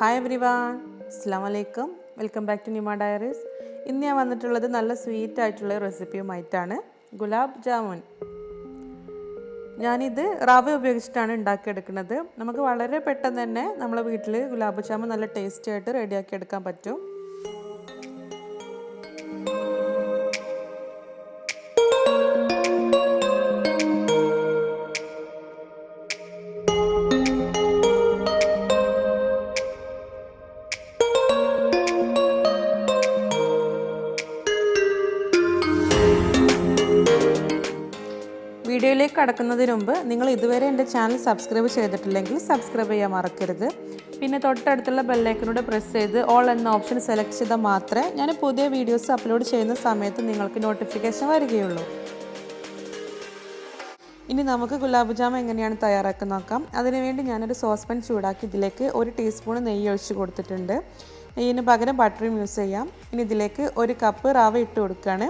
Hi everyone, Assalamu alaikum. Welcome back to Nima Diaries. ഇന്ന് ഞാൻ വന്നിട്ടുള്ളത് നല്ല സ്വീറ്റ് ആയിട്ടുള്ള റെസിപ്പിയുമായിട്ടാണ് ഗുലാബ് ജാമുൻ. ഞാനിത് റവ ഉപയോഗിച്ചിട്ടാണ് ഉണ്ടാക്കിയെടുക്കുന്നത്. നമുക്ക് വളരെ പെട്ടെന്ന് തന്നെ നമ്മുടെ വീട്ടിൽ ഗുലാബ് ജാമുൻ നല്ല ടേസ്റ്റി ആയിട്ട് റെഡിയാക്കി എടുക്കാൻ പറ്റും. വീഡിയോയിലേക്ക് കടക്കുന്നതിന് മുമ്പ് നിങ്ങൾ ഇതുവരെ എൻ്റെ ചാനൽ സബ്സ്ക്രൈബ് ചെയ്തിട്ടില്ലെങ്കിൽ സബ്സ്ക്രൈബ് ചെയ്യാൻ മറക്കരുത്. പിന്നെ തൊട്ടടുത്തുള്ള ബെല്ലൈക്കനോട് പ്രസ് ചെയ്ത് ഓൾ എന്ന ഓപ്ഷൻ സെലക്ട് ചെയ്താൽ മാത്രമേ ഞാൻ പുതിയ വീഡിയോസ് അപ്ലോഡ് ചെയ്യുന്ന സമയത്ത് നിങ്ങൾക്ക് നോട്ടിഫിക്കേഷൻ വരികയുള്ളൂ. ഇനി നമുക്ക് ഗുലാബ് ജാമുൻ എങ്ങനെയാണ് തയ്യാറാക്കുന്നത് നോക്കാം. അതിനുവേണ്ടി ഞാനൊരു സോസ് പാൻ ചൂടാക്കി ഇതിലേക്ക് 1 ടീസ്പൂൺ നെയ്യ് ഒഴിച്ച് കൊടുത്തിട്ടുണ്ട്. നെയ്യിന് പകരം ബട്ടറും യൂസ് ചെയ്യാം. ഇനി ഇതിലേക്ക് 1 കപ്പ് റവ ഇട്ട് കൊടുക്കുകയാണ്.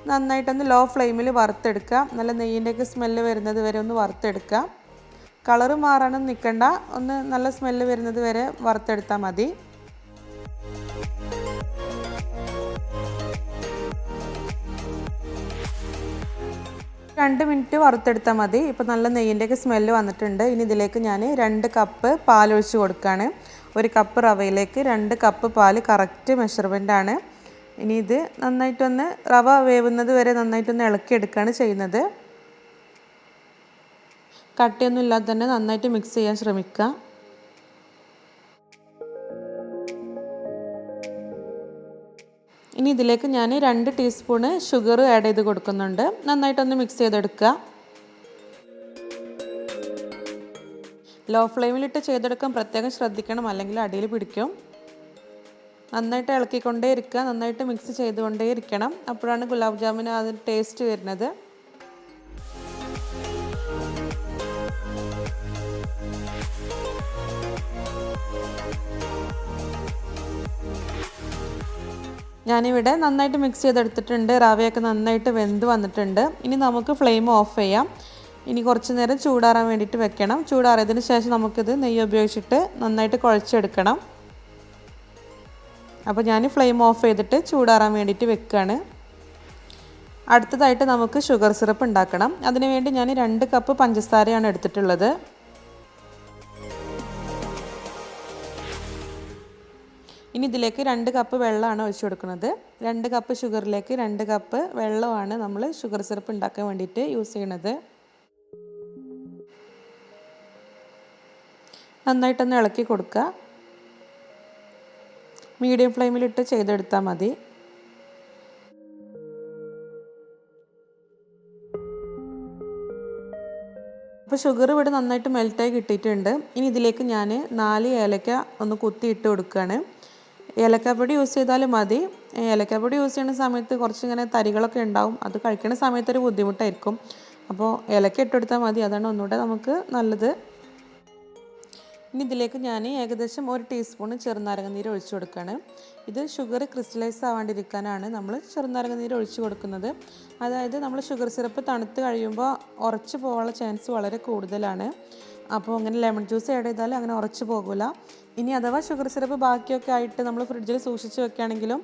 നന്നായിട്ടൊന്ന് ലോ ഫ്ലെയിമിൽ വറുത്തെടുക്കുക. നല്ല നെയ്യിൻ്റെയൊക്കെ സ്മെല്ല് വരുന്നത് വരെ ഒന്ന് വറുത്തെടുക്കുക. കളറ് മാറാനൊന്നും നിൽക്കണ്ട, ഒന്ന് നല്ല സ്മെല്ല് വരുന്നത് വരെ വറുത്തെടുത്താൽ മതി. രണ്ട് മിനിറ്റ് വറുത്തെടുത്താൽ മതി. ഇപ്പോൾ നല്ല നെയ്യിൻ്റെയൊക്കെ സ്മെല്ല് വന്നിട്ടുണ്ട്. ഇനി ഇതിലേക്ക് ഞാൻ 2 കപ്പ് പാലൊഴിച്ച് കൊടുക്കുകയാണ്. 1 കപ്പ് റവയിലേക്ക് 2 കപ്പ് പാൽ കറക്റ്റ് മെഷർമെൻ്റാണ്. ഇനി ഇത് നന്നായിട്ടൊന്ന് റവ വേവുന്നത് വരെ നന്നായിട്ടൊന്ന് ഇളക്കിയെടുക്കുകയാണ് ചെയ്യുന്നത്. കട്ടിയൊന്നും ഇല്ലാതെ തന്നെ നന്നായിട്ട് മിക്സ് ചെയ്യാൻ ശ്രമിക്കുക. ഇനി ഇതിലേക്ക് ഞാൻ 2 ടീസ്പൂണ് ഷുഗർ ആഡ് ചെയ്ത് കൊടുക്കുന്നുണ്ട്. നന്നായിട്ടൊന്ന് മിക്സ് ചെയ്തെടുക്കുക. ലോ ഫ്ലെയിമിലിട്ട് ചെയ്തെടുക്കാൻ പ്രത്യേകം ശ്രദ്ധിക്കണം, അല്ലെങ്കിൽ അടിയിൽ പിടിക്കും. നന്നായിട്ട് ഇളക്കിക്കൊണ്ടേ ഇരിക്കുക, നന്നായിട്ട് മിക്സ് ചെയ്തുകൊണ്ടേ ഇരിക്കണം. അപ്പോഴാണ് ഗുലാബ് ജാമുന് അതിന് ടേസ്റ്റ് വരുന്നത്. ഞാനിവിടെ നന്നായിട്ട് മിക്സ് ചെയ്തെടുത്തിട്ടുണ്ട്. റവയൊക്കെ നന്നായിട്ട് വെന്ത് വന്നിട്ടുണ്ട്. ഇനി നമുക്ക് ഫ്ലെയിം ഓഫ് ചെയ്യാം. ഇനി കുറച്ച് നേരം ചൂടാറാൻ വേണ്ടിയിട്ട് വെക്കണം. ചൂടാറിയതിന് ശേഷം നമുക്കിത് നെയ്യ് ഉപയോഗിച്ചിട്ട് നന്നായിട്ട് കുഴച്ചെടുക്കണം. അപ്പോൾ ഞാൻ ഫ്ലെയിം ഓഫ് ചെയ്തിട്ട് ചൂടാറാൻ വേണ്ടിയിട്ട് വെക്കുകയാണ്. അടുത്തതായിട്ട് നമുക്ക് ഷുഗർ സിറപ്പ് ഉണ്ടാക്കണം. അതിനുവേണ്ടി ഞാൻ 2 കപ്പ് പഞ്ചസാരയാണ് എടുത്തിട്ടുള്ളത്. ഇനി ഇതിലേക്ക് 2 കപ്പ് വെള്ളമാണ് ഒഴിച്ചു കൊടുക്കുന്നത്. 2 കപ്പ് ഷുഗറിലേക്ക് 2 കപ്പ് വെള്ളമാണ് നമ്മൾ ഷുഗർ സിറപ്പ് ഉണ്ടാക്കാൻ വേണ്ടിയിട്ട് യൂസ് ചെയ്യുന്നത്. നന്നായിട്ടൊന്ന് ഇളക്കി കൊടുക്കുക. മീഡിയം ഫ്ലെയിമിലിട്ട് ചെയ്തെടുത്താൽ മതി. അപ്പോൾ ഷുഗർ ഇവിടെ നന്നായിട്ട് മെൽറ്റായി കിട്ടിയിട്ടുണ്ട്. ഇനി ഇതിലേക്ക് ഞാൻ 4 ഏലക്ക ഒന്ന് കുത്തി ഇട്ട് കൊടുക്കുകയാണ്. ഏലക്കാപ്പൊടി യൂസ് ചെയ്താലും മതി. ഏലക്കാപ്പൊടി യൂസ് ചെയ്യുന്ന സമയത്ത് കുറച്ചിങ്ങനെ തരികളൊക്കെ ഉണ്ടാവും. അത് കഴിക്കുന്ന സമയത്തൊരു ബുദ്ധിമുട്ടായിരിക്കും. അപ്പോൾ ഏലക്ക ഇട്ടെടുത്താൽ മതി, അതാണ് ഒന്നുകൂടെ നമുക്ക് നല്ലത്. ഇനി ഇതിലേക്ക് ഞാൻ ഏകദേശം 1 ടീസ്പൂൺ ചെറുനാരങ്ങ നീര് ഒഴിച്ചു കൊടുക്കുകയാണ്. ഇത് ഷുഗർ ക്രിസ്റ്റലൈസ് ആവാണ്ടിരിക്കാനാണ് നമ്മൾ ചെറുനാരങ്ങ നീര് ഒഴിച്ചു കൊടുക്കുന്നത്. അതായത് നമ്മൾ ഷുഗർ സിറപ്പ് തണുത്ത് കഴിയുമ്പോൾ ഉറച്ച് പോകാനുള്ള ചാൻസ് വളരെ കൂടുതലാണ്. അപ്പോൾ അങ്ങനെ ലെമൺ ജ്യൂസ് ആഡ് ചെയ്താൽ അങ്ങനെ ഉറച്ച് പോകില്ല. ഇനി അഥവാ ഷുഗർ സിറപ്പ് ബാക്കിയൊക്കെ ആയിട്ട് നമ്മൾ ഫ്രിഡ്ജിൽ സൂക്ഷിച്ച് വെക്കുകയാണെങ്കിലും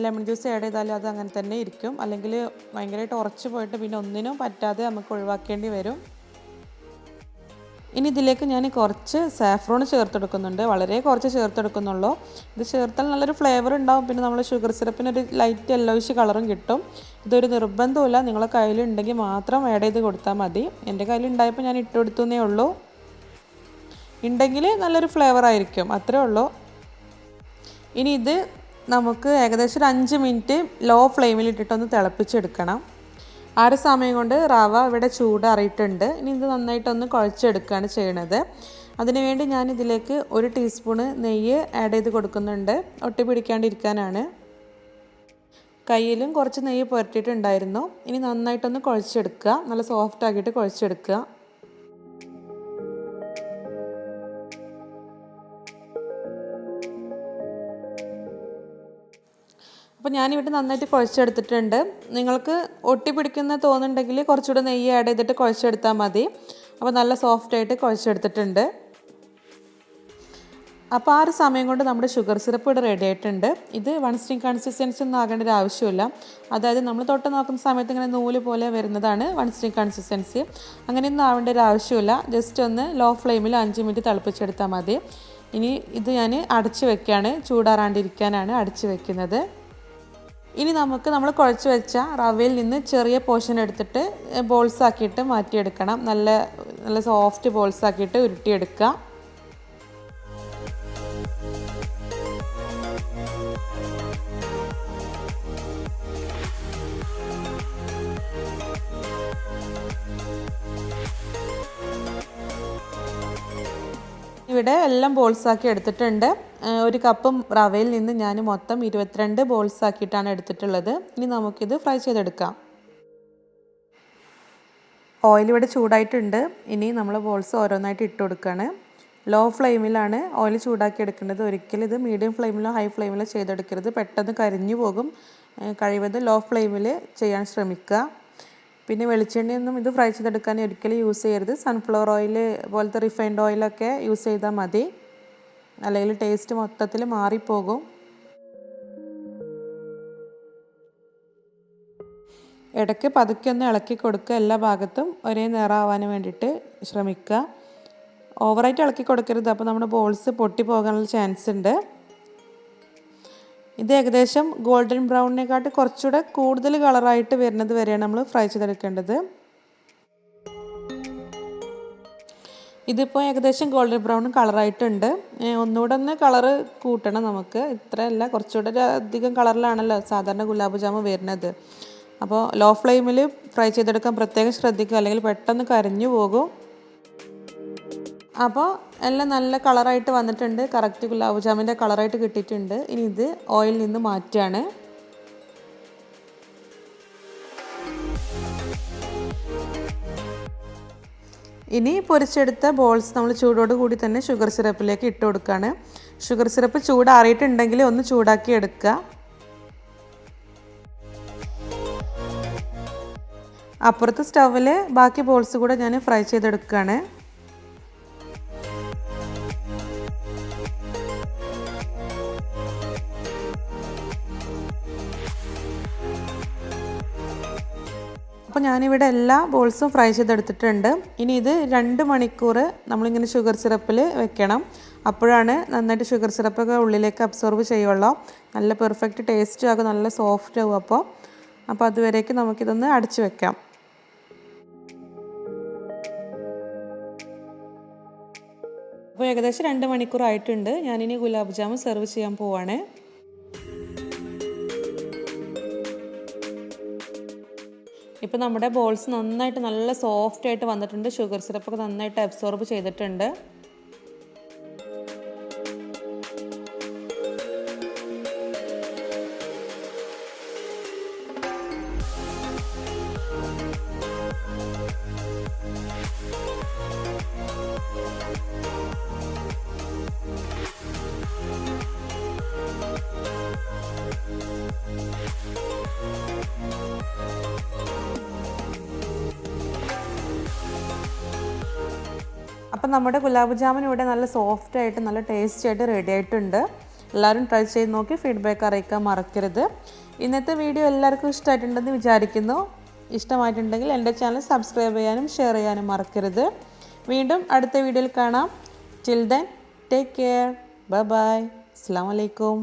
ലെമൺ ജ്യൂസ് ആഡ് ചെയ്താൽ അത് അങ്ങനെ തന്നെ ഇരിക്കും. അല്ലെങ്കിൽ ഭയങ്കരമായിട്ട് ഉറച്ച് പോയിട്ട് പിന്നെ ഒന്നിനും പറ്റാതെ നമുക്ക് ഒഴിവാക്കേണ്ടി വരും. ഇനി ഇതിലേക്ക് ഞാൻ കുറച്ച് സാഫ്രോൺ ചേർത്തെടുക്കുന്നുണ്ട്. വളരെ കുറച്ച് ചേർത്തെടുക്കുന്നുള്ളൂ. ഇത് ചേർത്താൽ നല്ലൊരു ഫ്ലേവർ ഉണ്ടാവും. പിന്നെ നമ്മൾ ഷുഗർ സിറപ്പിനൊരു ലൈറ്റ് യെല്ലോയിഷ് കളറും കിട്ടും. ഇതൊരു നിർബന്ധമില്ല, നിങ്ങളെ കയ്യിലുണ്ടെങ്കിൽ മാത്രം ആഡ് ചെയ്ത് കൊടുത്താൽ മതി. എൻ്റെ കയ്യിലുണ്ടായപ്പോൾ ഞാൻ ഇട്ട് കൊടുത്തേ ഉള്ളൂ. ഉണ്ടെങ്കിൽ നല്ലൊരു ഫ്ലേവർ ആയിരിക്കും, അത്രേ ഉള്ളൂ. ഇനി ഇത് നമുക്ക് ഏകദേശം ഒരു 5 മിനിറ്റ് ലോ ഫ്ലെയിമിലിട്ടിട്ടൊന്ന് തിളപ്പിച്ചെടുക്കണം. ആ ഒരു സമയം കൊണ്ട് റവ ഇവിടെ ചൂടാറിയിട്ടുണ്ട്. ഇനി ഇത് നന്നായിട്ടൊന്ന് കുഴച്ചെടുക്കുകയാണ് ചെയ്യണത്. അതിനുവേണ്ടി ഞാൻ ഇതിലേക്ക് 1 ടീസ്പൂണ് നെയ്യ് ആഡ് ചെയ്ത് കൊടുക്കുന്നുണ്ട്, ഒട്ടി പിടിക്കാണ്ടിരിക്കാനാണ്. കയ്യിലും കുറച്ച് നെയ്യ് പുരട്ടിയിട്ടുണ്ടായിരുന്നു. ഇനി നന്നായിട്ടൊന്ന് കുഴച്ചെടുക്കുക, നല്ല സോഫ്റ്റ് ആക്കിയിട്ട് കുഴച്ചെടുക്കുക. അപ്പോൾ ഞാനിവിടെ നന്നായിട്ട് കുഴച്ചെടുത്തിട്ടുണ്ട്. നിങ്ങൾക്ക് ഒട്ടി പിടിക്കുന്ന തോന്നുന്നുണ്ടെങ്കിൽ കുറച്ചുകൂടെ നെയ്യ് ആഡ് ചെയ്തിട്ട് കുഴച്ചെടുത്താൽ മതി. അപ്പോൾ നല്ല സോഫ്റ്റായിട്ട് കുഴച്ചെടുത്തിട്ടുണ്ട്. അപ്പോൾ ആ ഒരു സമയം കൊണ്ട് നമ്മുടെ ഷുഗർ സിറപ്പ് ഇവിടെ റെഡി ആയിട്ടുണ്ട്. ഇത് വൺ സ്റ്റിങ് കൺസിസ്റ്റൻസി ഒന്നും ആകേണ്ട ഒരു ആവശ്യമില്ല. അതായത് നമ്മൾ തൊട്ട് നോക്കുന്ന സമയത്ത് ഇങ്ങനെ നൂല് പോലെ വരുന്നതാണ് വൺ സ്റ്റിങ് കൺസിസ്റ്റൻസി. അങ്ങനെയൊന്നും ആവേണ്ട ഒരു ആവശ്യമില്ല. ജസ്റ്റ് ഒന്ന് ലോ ഫ്ലെയിമിൽ 5 മിനിറ്റ് തിളപ്പിച്ചെടുത്താൽ മതി. ഇനി ഇത് ഞാൻ അടച്ച് വെക്കുകയാണ്. ചൂടാറാണ്ടിരിക്കാനാണ് അടച്ച് വെക്കുന്നത്. ഇനി നമ്മൾ കുഴച്ച് വെച്ച റവയിൽ നിന്ന് ചെറിയ പോർഷൻ എടുത്തിട്ട് ബോൾസ് ആക്കിയിട്ട് മാറ്റിയെടുക്കണം. നല്ല സോഫ്റ്റ് ബോൾസ് ആക്കിയിട്ട് ഉരുട്ടിയെടുക്കുക. ഇവിടെ എല്ലാം ബോൾസ് ആക്കി എടുത്തിട്ടുണ്ട്. ഒരു കപ്പ് റവയിൽ നിന്ന് ഞാൻ മൊത്തം 22 ബോൾസ് ആക്കിയിട്ടാണ് എടുത്തിട്ടുള്ളത്. ഇനി നമുക്കിത് ഫ്രൈ ചെയ്തെടുക്കാം. ഓയിൽ ഇവിടെ ചൂടായിട്ടുണ്ട്. ഇനി നമ്മൾ ബോൾസ് ഓരോന്നായിട്ട് ഇട്ട് കൊടുക്കുകയാണ്. ലോ ഫ്ലെയിമിലാണ് ഓയിൽ ചൂടാക്കി എടുക്കേണ്ടത്. ഒരിക്കലും ഇത് മീഡിയം ഫ്ലെയിമിലോ ഹൈ ഫ്ലെയിമിലോ ചെയ്തെടുക്കരുത്. പെട്ടെന്ന് കരിഞ്ഞു പോകും. കഴിവതും ലോ ഫ്ലെയിമിൽ ചെയ്യാൻ ശ്രമിക്കുക. പിന്നെ വെളിച്ചെണ്ണയൊന്നും ഇത് ഫ്രൈ ചെയ്തെടുക്കാൻ ഒരിക്കലും യൂസ് ചെയ്യരുത്. സൺഫ്ലവർ ഓയിൽ പോലത്തെ റിഫൈൻഡ് ഓയിലൊക്കെ യൂസ് ചെയ്താൽ മതി. അല്ലെങ്കിൽ ടേസ്റ്റ് മൊത്തത്തിൽ മാറിപ്പോകും. ഇടയ്ക്ക് പതുക്കെ ഒന്ന് ഇളക്കി കൊടുക്കുക. എല്ലാ ഭാഗത്തും ഒരേ നിറമാവാൻ വേണ്ടിയിട്ട് ശ്രമിക്കുക. ഓവറായിട്ട് ഇളക്കി കൊടുക്കരുത്. അപ്പോൾ നമ്മുടെ ബോൾസ് പൊട്ടിപ്പോകാനുള്ള ചാൻസ് ഉണ്ട്. ഇത് ഏകദേശം ഗോൾഡൻ ബ്രൗണിനെക്കാട്ട് കുറച്ചുകൂടെ കൂടുതൽ കളറായിട്ട് വരുന്നത് വരെയാണ് നമ്മൾ ഫ്രൈ ചെയ്തെടുക്കേണ്ടത്. ഇതിപ്പോൾ ഏകദേശം ഗോൾഡൻ ബ്രൗൺ കളറായിട്ടുണ്ട്. ഒന്നുകൂടെ ഒന്ന് കളറ് കൂട്ടണം നമുക്ക്. ഇത്രയല്ല, കുറച്ചുകൂടെ അധികം കളറിലാണല്ലോ സാധാരണ ഗുലാബ് ജാമുൻ വരുന്നത്. അപ്പോൾ ലോ ഫ്ലെയിമിൽ ഫ്രൈ ചെയ്തെടുക്കാൻ പ്രത്യേകം ശ്രദ്ധിക്കുക, അല്ലെങ്കിൽ പെട്ടെന്ന് കരിഞ്ഞു പോകും. അപ്പോൾ എല്ലാം നല്ല കളറായിട്ട് വന്നിട്ടുണ്ട്. കറക്റ്റ് ഗുലാബ് ജാമിൻ്റെ കളറായിട്ട് കിട്ടിയിട്ടുണ്ട്. ഇനി ഇത് ഓയിലിൽ നിന്ന് മാറ്റുകയാണ്. ഇനി പൊരിച്ചെടുത്ത ബോൾസ് നമ്മൾ ചൂടോട് കൂടി തന്നെ ഷുഗർ സിറപ്പിലേക്ക് ഇട്ട് കൊടുക്കുകയാണ്. ഷുഗർ സിറപ്പ് ചൂടാറിയിട്ടുണ്ടെങ്കിൽ ഒന്ന് ചൂടാക്കി എടുക്കുക. അപ്പുറത്തെ സ്റ്റൗവിൽ ബാക്കി ബോൾസ് കൂടെ ഞാൻ ഫ്രൈ ചെയ്തെടുക്കുകയാണ്. അപ്പോൾ ഞാനിവിടെ എല്ലാ ബോൾസും ഫ്രൈ ചെയ്തെടുത്തിട്ടുണ്ട്. ഇനി ഇത് 2 മണിക്കൂർ നമ്മളിങ്ങനെ ഷുഗർ സിറപ്പിൽ വെക്കണം. അപ്പോഴാണ് നന്നായിട്ട് ഷുഗർ സിറപ്പൊക്കെ ഉള്ളിലേക്ക് അബ്സോർബ് ചെയ്യുള്ളൂ. നല്ല പെർഫെക്റ്റ് ടേസ്റ്റും ആകും, നല്ല സോഫ്റ്റ് ആകും. അപ്പോൾ അതുവരേക്ക് നമുക്കിതൊന്ന് അടച്ചു വെക്കാം. അപ്പോൾ ഏകദേശം 2 മണിക്കൂർ ആയിട്ടുണ്ട്. ഞാനിനി ഗുലാബ് ജാമുൻ സെർവ് ചെയ്യാൻ പോവാണ്. ഇപ്പോൾ നമ്മുടെ ബോൾസ് നന്നായിട്ട് നല്ല സോഫ്റ്റ് ആയിട്ട് വന്നിട്ടുണ്ട്. ഷുഗർ സിറപ്പൊക്കെ നന്നായിട്ട് അബ്സോർബ് ചെയ്തിട്ടുണ്ട്. അപ്പം നമ്മുടെ ഗുലാബ് ജാമുൻ ഇവിടെ നല്ല സോഫ്റ്റ് ആയിട്ട് നല്ല ടേസ്റ്റി ആയിട്ട് റെഡി ആയിട്ടുണ്ട്. എല്ലാവരും ട്രൈ ചെയ്ത് നോക്കി ഫീഡ്ബാക്ക് അറിയിക്കാൻ മറക്കരുത്. ഇന്നത്തെ വീഡിയോ എല്ലാവർക്കും ഇഷ്ടമായിട്ടുണ്ടെന്ന് വിചാരിക്കുന്നു. ഇഷ്ടമായിട്ടുണ്ടെങ്കിൽ എൻ്റെ ചാനൽ സബ്സ്ക്രൈബ് ചെയ്യാനും ഷെയർ ചെയ്യാനും മറക്കരുത്. വീണ്ടും അടുത്ത വീഡിയോയിൽ കാണാം. Till then take care. Bye bye. അസ്സലാമു അലൈക്കും.